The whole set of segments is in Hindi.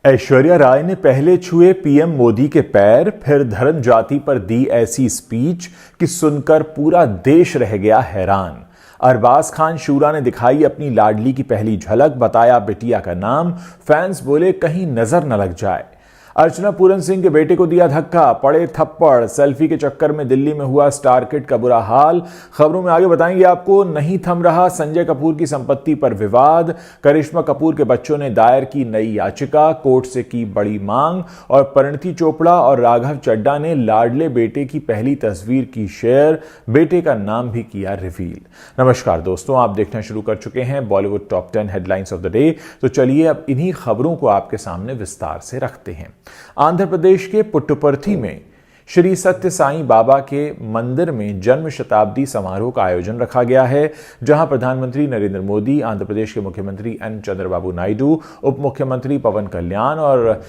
ऐश्वर्या राय ने पहले छुए पीएम मोदी के पैर, फिर धर्म जाति पर दी ऐसी स्पीच कि सुनकर पूरा देश रह गया हैरान। अरबाज खान शूरा ने दिखाई अपनी लाडली की पहली झलक, बताया बिटिया का नाम, फैंस बोले कहीं नजर न लग जाए। अर्चना पूरन सिंह के बेटे को दिया धक्का, पड़े थप्पड़, सेल्फी के चक्कर में दिल्ली में हुआ स्टार किड का बुरा हाल। खबरों में आगे बताएंगे आपको। नहीं थम रहा संजय कपूर की संपत्ति पर विवाद, करिश्मा कपूर के बच्चों ने दायर की नई याचिका, कोर्ट से की बड़ी मांग, और परिणीति चोपड़ा और राघव चड्ढा ने लाडले बेटे की पहली तस्वीर की शेयर, बेटे का नाम भी किया रिवील। नमस्कार दोस्तों, आप देखना शुरू कर चुके हैं Bollywood top 10 headlines of the day. तो चलिए अब इन्हीं खबरों को आपके सामने विस्तार से रखते हैं। आंध्र प्रदेश के पुट्टुपर्थी में श्री सत्य साईं बाबा के मंदिर में जन्म शताब्दी समारोह का आयोजन रखा गया है, जहां प्रधानमंत्री नरेंद्र मोदी, आंध्र प्रदेश के मुख्यमंत्री एन चंद्रबाबू नायडू, उप मुख्यमंत्री पवन कल्याण और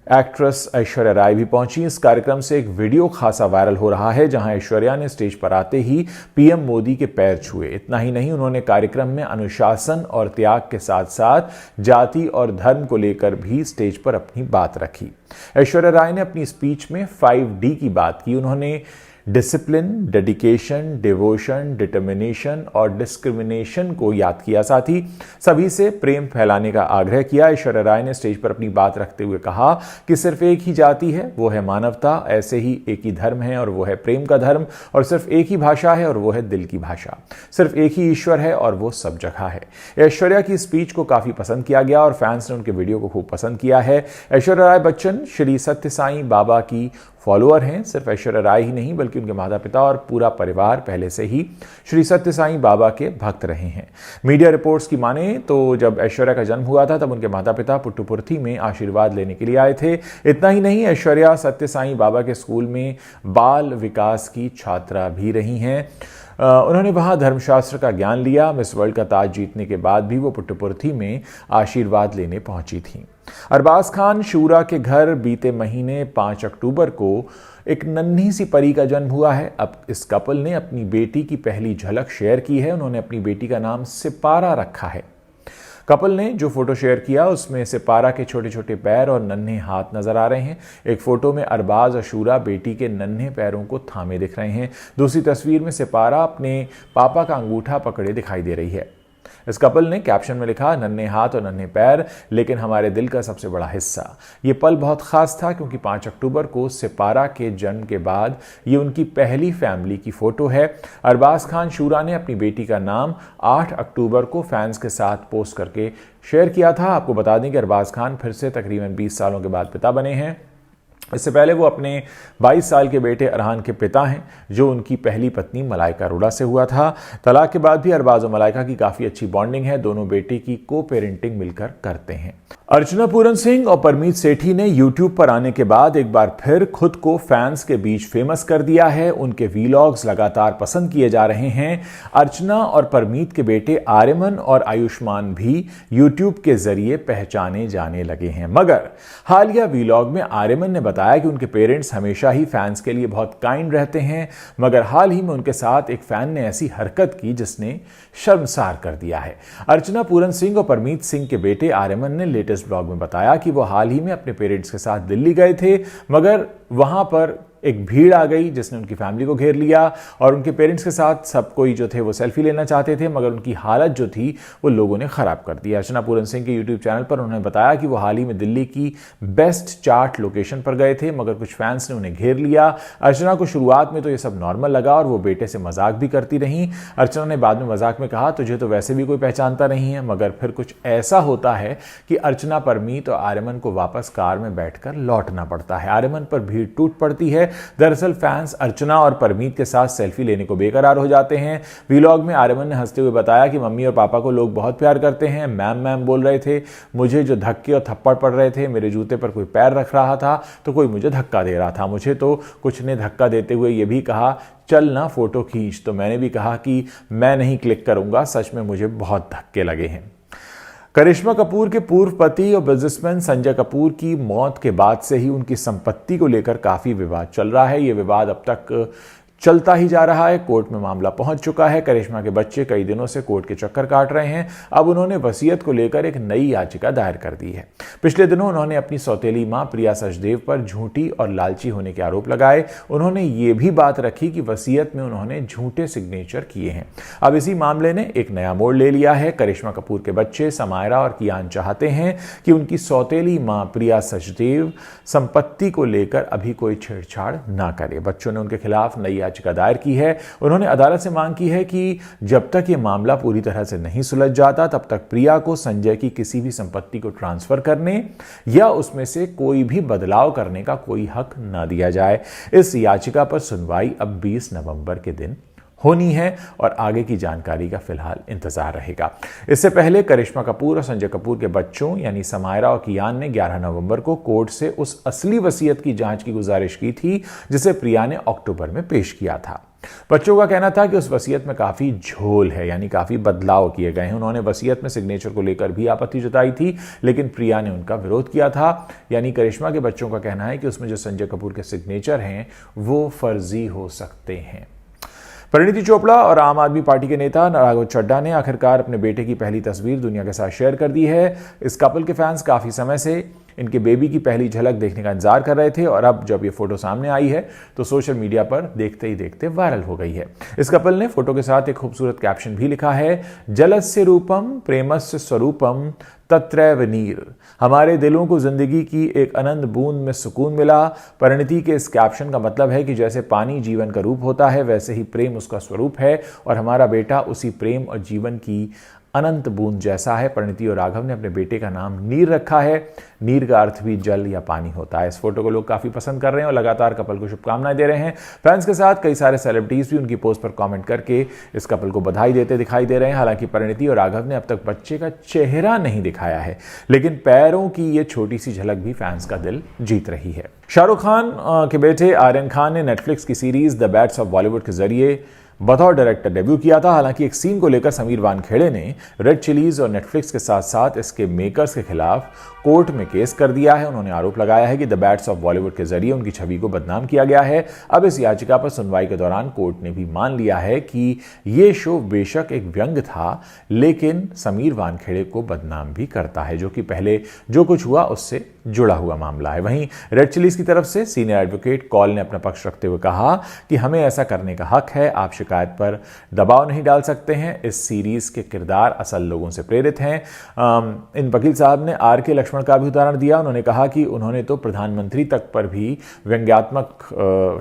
एक्ट्रेस ऐश्वर्या राय भी पहुंची। इस कार्यक्रम से एक वीडियो खासा वायरल हो रहा है, जहां ऐश्वर्या ने स्टेज पर आते ही पीएम मोदी के पैर छुए। इतना ही नहीं, उन्होंने कार्यक्रम में अनुशासन और त्याग के साथ साथ जाति और धर्म को लेकर भी स्टेज पर अपनी बात रखी। ऐश्वर्या राय ने अपनी स्पीच में 5D की बात की। उन्होंने डिसिप्लिन, डेडिकेशन, डिवोशन, डिटर्मिनेशन और डिस्क्रिमिनेशन को याद किया। साथ ही सभी से प्रेम फैलाने का आग्रह किया। ऐश्वर्या राय ने स्टेज पर अपनी बात रखते हुए कहा कि सिर्फ एक ही जाति है, वो है मानवता, ऐसे ही एक ही धर्म है और वो है प्रेम का धर्म, और सिर्फ एक ही भाषा है और वो है दिल की भाषा, सिर्फ एक ही ईश्वर है और वो सब जगह है। ऐश्वर्या की स्पीच को काफी पसंद किया गया और फैंस ने उनके वीडियो को खूब पसंद किया है। ऐश्वर्या राय बच्चन श्री सत्य साईं बाबा की फॉलोअर हैं। सिर्फ ऐश्वर्या राय ही नहीं बल्कि उनके माता पिता और पूरा परिवार पहले से ही श्री सत्य साईं बाबा के भक्त रहे हैं। मीडिया रिपोर्ट्स की माने तो जब ऐश्वर्या का जन्म हुआ था तब उनके माता पिता पुट्टुपर्थी में आशीर्वाद लेने के लिए आए थे। इतना ही नहीं, ऐश्वर्या सत्य साईं बाबा के स्कूल में बाल विकास की छात्रा भी रही हैं। उन्होंने वहां धर्मशास्त्र का ज्ञान लिया। मिस वर्ल्ड का ताज जीतने के बाद भी वो पुट्टुपर्थी में आशीर्वाद लेने पहुंची थीं। अरबाज खान शूरा के घर बीते महीने 5 अक्टूबर को एक नन्ही सी परी का जन्म हुआ है। अब इस कपल ने अपनी बेटी की पहली झलक शेयर की है। उन्होंने अपनी बेटी का नाम सिपारा रखा है। कपल ने जो फोटो शेयर किया उसमें सिपारा के छोटे छोटे पैर और नन्हे हाथ नजर आ रहे हैं। एक फोटो में अरबाज और शूरा बेटी के नन्हे पैरों को थामे दिख रहे हैं। दूसरी तस्वीर में सिपारा अपने पापा का अंगूठा पकड़े दिखाई दे रही है। इस कपल ने कैप्शन में लिखा, नन्हे हाथ और नन्हे पैर, लेकिन हमारे दिल का सबसे बड़ा हिस्सा। ये पल बहुत खास था क्योंकि 5 अक्टूबर को सिपारा के जन्म के बाद ये उनकी पहली फैमिली की फोटो है। अरबाज खान शूरा ने अपनी बेटी का नाम 8 अक्टूबर को फैंस के साथ पोस्ट करके शेयर किया था। आपको बता दें कि अरबाज खान फिर से तकरीबन 20 सालों के बाद पिता बने हैं। इससे पहले वो अपने 22 साल के बेटे अरहान के पिता हैं, जो उनकी पहली पत्नी मलाइका अरोड़ा से हुआ था। तलाक के बाद भी अरबाज और मलाइका की काफ़ी अच्छी बॉन्डिंग है। दोनों बेटे की को पेरेंटिंग मिलकर करते हैं। अर्चना पूरन सिंह और परमीत सेठी ने यूट्यूब पर आने के बाद एक बार फिर खुद को फैंस के बीच फेमस कर दिया है। उनके वीलॉग्स लगातार पसंद किए जा रहे हैं। अर्चना और परमीत के बेटे आर्यमन और आयुष्मान भी यूट्यूब के जरिए पहचाने जाने लगे हैं। मगर हालिया वीलॉग में आर्यमन ने बताया कि उनके पेरेंट्स हमेशा ही फैंस के लिए बहुत काइंड रहते हैं, मगर हाल ही में उनके साथ एक फैन ने ऐसी हरकत की जिसने शर्मसार कर दिया है। अर्चना पूरन सिंह और परमीत सिंह के बेटे आर्यमन ने लेटेस्ट ब्लॉग में बताया कि वो हाल ही में अपने पेरेंट्स के साथ दिल्ली गए थे, मगर वहां पर एक भीड़ आ गई जिसने उनकी फैमिली को घेर लिया और उनके पेरेंट्स के साथ सब कोई जो थे वो सेल्फी लेना चाहते थे, मगर उनकी हालत जो थी वो लोगों ने खराब कर दी। अर्चना पूरन सिंह के यूट्यूब चैनल पर उन्होंने बताया कि वो हाल ही में दिल्ली की बेस्ट चाट लोकेशन पर गए थे, मगर कुछ फैंस ने उन्हें घेर लिया। अर्चना को शुरुआत में तो ये सब नॉर्मल लगा और वो बेटे से मजाक भी करती रहीं। अर्चना ने बाद में मजाक में कहा, तुझे तो वैसे भी कोई पहचानता नहीं है। मगर फिर कुछ ऐसा होता है कि अर्चना, परमीत और आर्यमन को वापस कार में बैठकर लौटना पड़ता है। आर्यमन पर भीड़ टूट पड़ती है। दरअसल फैंस अर्चना और परमीत के साथ सेल्फी लेने को बेकरार हो जाते हैं। वीलॉग में आर्यमन ने हंसते हुए बताया कि मम्मी और पापा को लोग बहुत प्यार करते हैं। मैम मैम बोल रहे थे, मुझे जो धक्के और थप्पड़ पड़ रहे थे, मेरे जूते पर कोई पैर रख रहा था तो कोई मुझे धक्का दे रहा था। मुझे तो कुछ ने धक्का देते हुए ये भी कहा, चल ना फोटो खींच, तो मैंने भी कहा कि मैं नहीं क्लिक करूंगा। सच में मुझे बहुत धक्के लगे हैं। करिश्मा कपूर के पूर्व पति और बिजनेसमैन संजय कपूर की मौत के बाद से ही उनकी संपत्ति को लेकर काफी विवाद चल रहा है। ये विवाद अब तक चलता ही जा रहा है। कोर्ट में मामला पहुंच चुका है। करिश्मा के बच्चे कई दिनों से कोर्ट के चक्कर काट रहे हैं। अब उन्होंने वसीयत को लेकर एक नई याचिका दायर कर दी है। पिछले दिनों उन्होंने अपनी सौतेली मां प्रिया सचदेव पर झूठी और लालची होने के आरोप लगाए। उन्होंने ये भी बात रखी कि वसीयत में उन्होंने झूठे सिग्नेचर किए हैं। अब इसी मामले ने एक नया मोड़ ले लिया है। करिश्मा कपूर के बच्चे समायरा और कियान चाहते हैं कि उनकी सौतेली मां प्रिया सचदेव संपत्ति को लेकर अभी कोई छेड़छाड़ ना करे। बच्चों ने उनके खिलाफ नई याचिका दायर की है। उन्होंने अदालत से मांग की है कि जब तक यह मामला पूरी तरह से नहीं सुलझ जाता तब तक प्रिया को संजय की किसी भी संपत्ति को ट्रांसफर करने या उसमें से कोई भी बदलाव करने का कोई हक न दिया जाए। इस याचिका पर सुनवाई अब 20 नवंबर के दिन होनी है और आगे की जानकारी का फिलहाल इंतजार रहेगा। इससे पहले करिश्मा कपूर और संजय कपूर के बच्चों यानी समायरा और कियान ने 11 नवंबर को कोर्ट से उस असली वसीयत की जांच की गुजारिश की थी जिसे प्रिया ने अक्टूबर में पेश किया था। बच्चों का कहना था कि उस वसीयत में काफी झोल है, यानी काफी बदलाव किए गए हैं। उन्होंने वसीयत में सिग्नेचर को लेकर भी आपत्ति जताई थी, लेकिन प्रिया ने उनका विरोध किया था। यानी करिश्मा के बच्चों का कहना है कि उसमें जो संजय कपूर के सिग्नेचर हैं वो फर्जी हो सकते हैं। परिणीति चोपड़ा और आम आदमी पार्टी के नेता राघव चड्ढा ने आखिरकार अपने बेटे की पहली तस्वीर दुनिया के साथ शेयर कर दी है। इस कपल के फैंस काफी समय से इनके बेबी की पहली झलक देखने का इंतजार कर रहे थे और अब जब ये फोटो सामने आई है तो सोशल मीडिया पर देखते ही देखते वायरल हो गई है। इस कपल ने फोटो के साथ एक खूबसूरत कैप्शन भी लिखा है, जलस्य रूपम प्रेमस्य स्वरूपम तत्रैव नीर। हमारे दिलों को जिंदगी की एक अनंत बूंद में सुकून मिला। परिणीति के इस कैप्शन का मतलब है कि जैसे पानी जीवन का रूप होता है वैसे ही प्रेम उसका स्वरूप है और हमारा बेटा उसी प्रेम और जीवन की अनंत बूंद जैसा है। परिणीति और राघव ने अपने बेटे का नाम नीर रखा है। नीर का अर्थ भी जल या पानी होता है। इस फोटो को लोग काफी पसंद कर रहे हैं और लगातार कपल को शुभकामनाएं दे रहे हैं। फैंस के साथ कई सारे सेलिब्रिटीज भी उनकी पोस्ट पर कमेंट करके इस कपल को बधाई देते दिखाई दे रहे हैं। हालांकि परिणीति और राघव ने अब तक बच्चे का चेहरा नहीं दिखाया है, लेकिन पैरों की ये छोटी सी झलक भी फैंस का दिल जीत रही है। शाहरुख खान के बेटे आर्यन खान ने नेटफ्लिक्स की series the bats of Bollywood के जरिए बतौर डायरेक्टर डेब्यू किया था। हालांकि एक सीन को लेकर समीर वानखेड़े ने रेड चिलीज और नेटफ्लिक्स के साथ साथ इसके मेकर्स के खिलाफ कोर्ट में केस कर दिया है। उन्होंने आरोप लगाया है कि द बैट्स ऑफ बॉलीवुड के जरिए उनकी छवि को बदनाम किया गया है। अब इस याचिका पर सुनवाई के दौरान कोर्ट ने भी मान लिया है कि ये शो बेशक एक व्यंग था, लेकिन समीर वानखेड़े को बदनाम भी करता है, जो कि पहले जो कुछ हुआ उससे जुड़ा हुआ मामला है। वहीं रेड चिलीज की तरफ से सीनियर एडवोकेट कॉल ने अपना पक्ष रखते हुए कहा कि हमें ऐसा करने का हक है, आप शिकायत पर दबाव नहीं डाल सकते हैं। इस सीरीज के किरदार असल लोगों से प्रेरित हैं। इन वकील साहब ने आर.के. लक्ष्मण का भी उदाहरण दिया। उन्होंने कहा कि उन्होंने तो प्रधानमंत्री तक पर भी व्यंग्यात्मक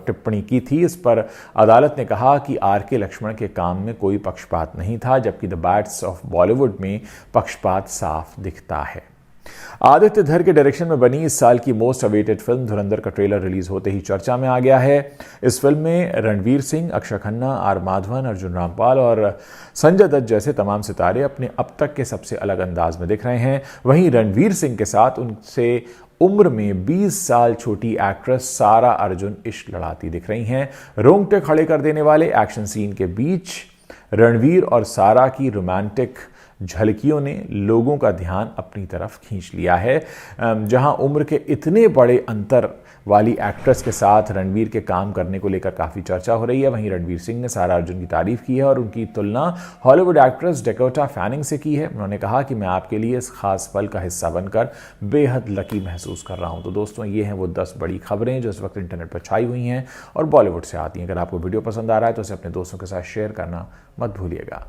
टिप्पणी की थी। इस पर अदालत ने कहा कि आर.के. लक्ष्मण के काम में कोई पक्षपात नहीं था, जबकि द बैट्स ऑफ बॉलीवुड में पक्षपात साफ दिखता है। आदित्य धर के डायरेक्शन में बनी इस साल की मोस्ट अवेटेड फिल्म धुरंधर का ट्रेलर रिलीज होते ही चर्चा में आ गया है। इस फिल्म में रणवीर सिंह, अक्षय खन्ना, आर माधवन, अर्जुन रामपाल और संजय दत्त जैसे तमाम सितारे अपने अब तक के सबसे अलग अंदाज में दिख रहे हैं। वहीं रणवीर सिंह के साथ उनसे उम्र में 20 साल छोटी एक्ट्रेस सारा अर्जुन इश्क लड़ाती दिख रही हैं। रोंगटे खड़े कर देने वाले एक्शन सीन के बीच रणवीर और सारा की रोमांटिक झलकियों ने लोगों का ध्यान अपनी तरफ खींच लिया है। जहां उम्र के इतने बड़े अंतर वाली एक्ट्रेस के साथ रणवीर के काम करने को लेकर काफ़ी चर्चा हो रही है, वहीं रणवीर सिंह ने सारा अर्जुन की तारीफ की है और उनकी तुलना हॉलीवुड एक्ट्रेस डेकोटा फैनिंग से की है। उन्होंने कहा कि मैं आपके लिए इस खास पल का हिस्सा बनकर बेहद लकी महसूस कर रहा हूं। तो दोस्तों, ये हैं वो 10 बड़ी खबरें जो इस वक्त इंटरनेट पर छाई हुई हैं और बॉलीवुड से आती हैं। अगर आपको वीडियो पसंद आ रहा है तो इसे अपने दोस्तों के साथ शेयर करना मत भूलिएगा।